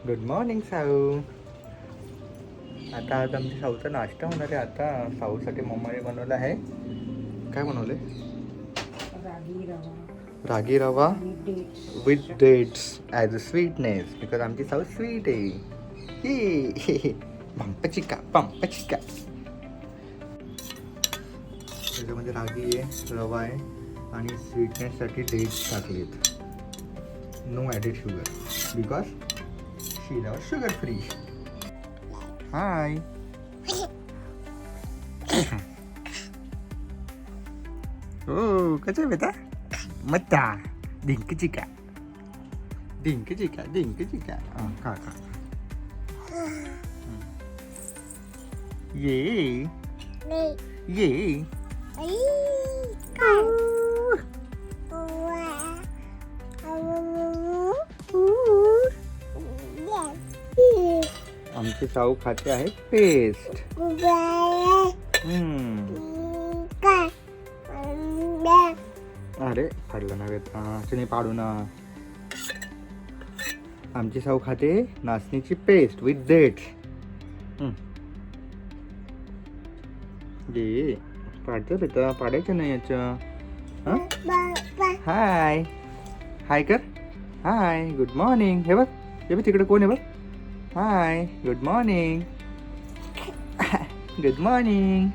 Good morning साऊ. आता आज आमच्या साऊचा नाश्ता होणार आहे. आता साऊसाठी मम्माने बनवलं आहे. काय बनवले? Ragi rava with dates as a sweetness because आमची साऊ स्वीट आहे. पंप चिका. त्याच्यामध्ये रागी आहे, रवा आहे आणि स्वीटनेससाठी डेट्स टाकलेत. No added sugar because she love sugar free. Hi. ओ कसं बेटा मत्ता डिंक चिका का ये आमची साऊ खाते आहे पेस्ट. अरे फाडलं ना बेटा, चिनी पाडू ना. आमची साऊ खाते नाचणीची पेस्ट विथ डेट्स. ये पाडतं बेटा, पाडायचं नाही याचं. हाय हाय कर. Hi good morning. हे बघ तिकडे कोण आहे बघ. Hi good morning. Good morning.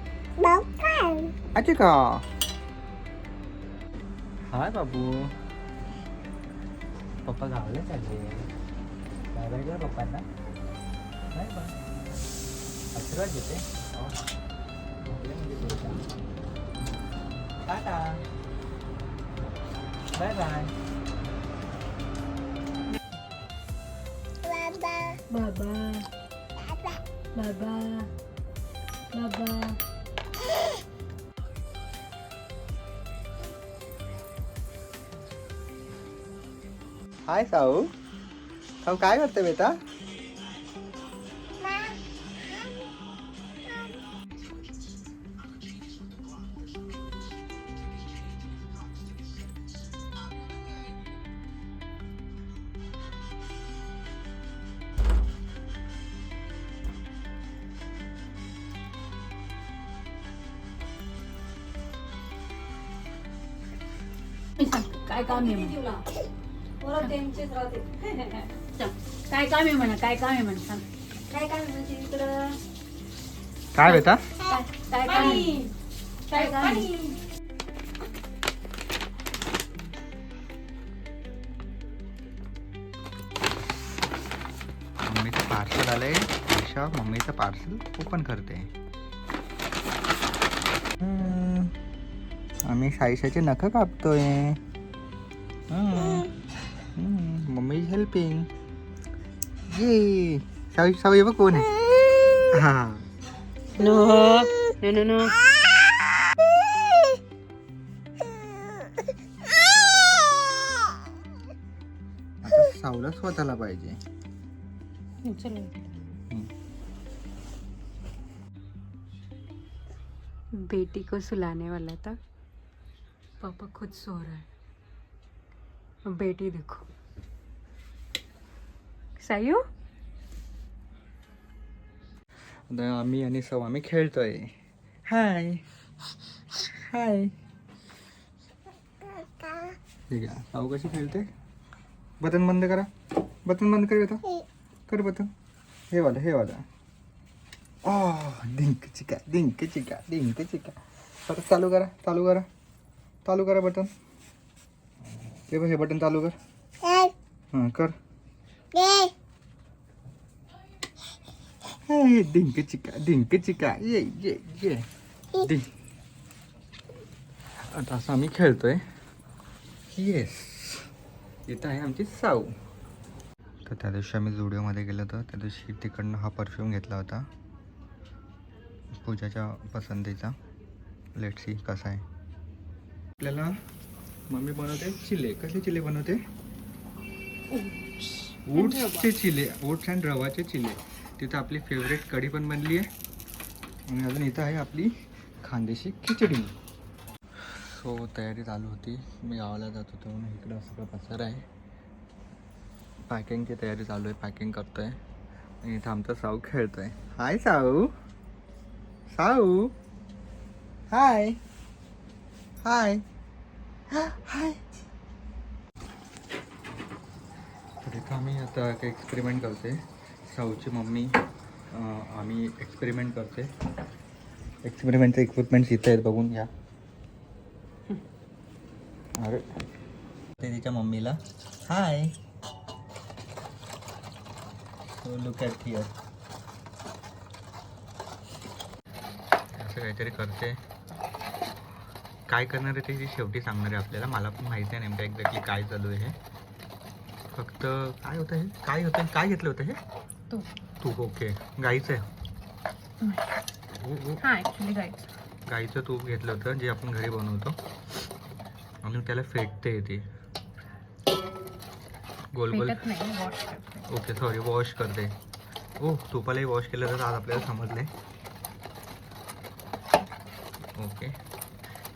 अच्छा का. हाय बाबू. पप्पा गावाला चालले. बाय बाय कर पप्पांना. Bye bye. आशीर्वाद देते. टाटा. Bye bye. बाबा. हाय साऊ. साऊ काय करते बेटा? काय काम आहे म्हणा. काय काम आहे म्हणा. काय काम आहे म्हणा. सांग काय काम आहे म्हणजे इकडं. काय बेटा? काय काम आहे. काय काम आहे. मम्मीचं पार्सल आलंय. आशा मम्मीचं पार्सल ओपन करते. आम्ही साईशाचे नख कापतोय. Mummy helping. ये साऊ ये बघ कोण आहे. हा नो नो नो. आता साऊला स्वतःला पाहिजे. बेटी को सुलाने वाला था. पापा खुद सो रहा है. बेटी देखो. सायू. आम्ही आणि साऊ आम्ही खेळतोय. हाय हाय. ठीक आहे. साऊ कशी खेळते. बटन बंद करा. बटन बंद कर बेटा. कर बटन. हे वाला. डिंक चिका. परत चालू करा बटन. हे बटन चालू कर. हां कर. डिंक चिका. ये डिंक. आता असं आम्ही खेळतोय. येस. इथं आहे आमची साऊ. तर त्या दिवशी आम्ही झुडिओमध्ये गेलो होतो. त्या दिवशी तिकडनं हा परफ्यूम घेतला होता पूजाच्या पसंतीचा. लेट्स सी कसा आहे. आपल्याला मम्मी बनवते चिले. कसे चिले बनवते. ओट्सचे चिले. ओट्स अँड रवाचे चिले. तिथं आपली फेवरेट कढी पण बनली आहे. आणि अजून इथं आहे आपली खानदेशी खिचडी. सो तयारी चालू होती. मी गावाला जात होतो म्हणून इकडं सगळं पसार आहे. पॅकिंगची तयारी चालू आहे. पॅकिंग करतोय आणि इथं आमचा साऊ खेळतोय. हाय साऊ. साऊ हाय हाय हाय. तर इथं आम्ही आता एक एक्सपेरिमेंट करतोय. साऊची मम्मी आम्ही एक्सपेरिमेंट करतोय. एक्सपेरिमेंटचे इक्विपमेंट्स इथे आहेत, बघून घ्या. अरे ते तिच्या मम्मीला hi. So look at here. असं काहीतरी करते. काय करणार आहे ते शेवटी सांगणार आहे आपल्याला. मला पण माहिती आहे नेमकं एक्झॅक्टली काय चालू आहे हे. फक्त काय होतं हे, काय होतं, काय घेतलं होतं हे? तूप. ओके, गाईचं आहे. गाईचं तूप घेतलं होतं जे आपण घरी बनवतो आणि त्याला फेटते ती गोल गोल. ओके सॉरी, वॉश करते. ओ तुपालाही वॉश केलं तर आज आपल्याला समजलं आहे. ओके,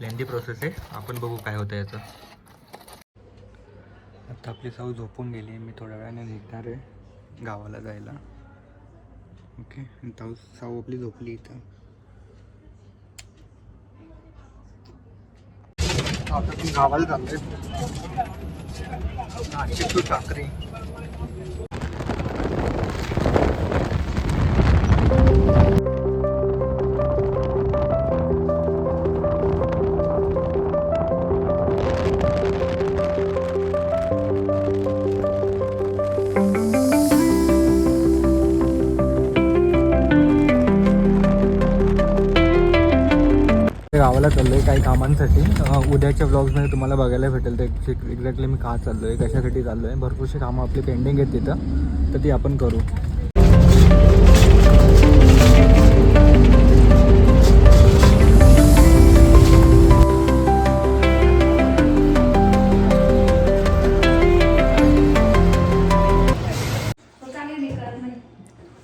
लेंदी प्रोसेस आहे. आपण बघू काय होतं याचं. आता आपली साऊ झोपून गेली. मी थोड्या वेळाने निघणार आहे गावाला जायला. ओके, साऊ आपली झोपली इथं. आता मी गावाला चाललोय. नाशिक टू टाकरी. गावाला चाललो आहे काही कामांसाठी. उद्याच्या व्लॉग्समध्ये तुम्हाला बघायला भेटेल ते एक्झॅक्टली मी का चाललो आहे, कशासाठी चाललो आहे. भरपूरशी कामं आपली पेंडिंग आहेत तिथं, तर ती आपण करू.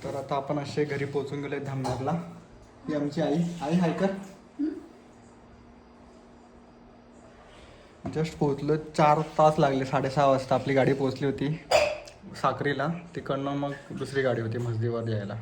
तर आता आपण असे घरी पोहोचून गेलो धामणारला. ही आमची आई हाय कर. जस्ट पोहोचलो. 4 तास लागले. 6:30 वाजता आपली गाडी पोहोचली होती साक्रीला. तिकडनं मग दुसरी गाडी होती मस्जिदवर यायला.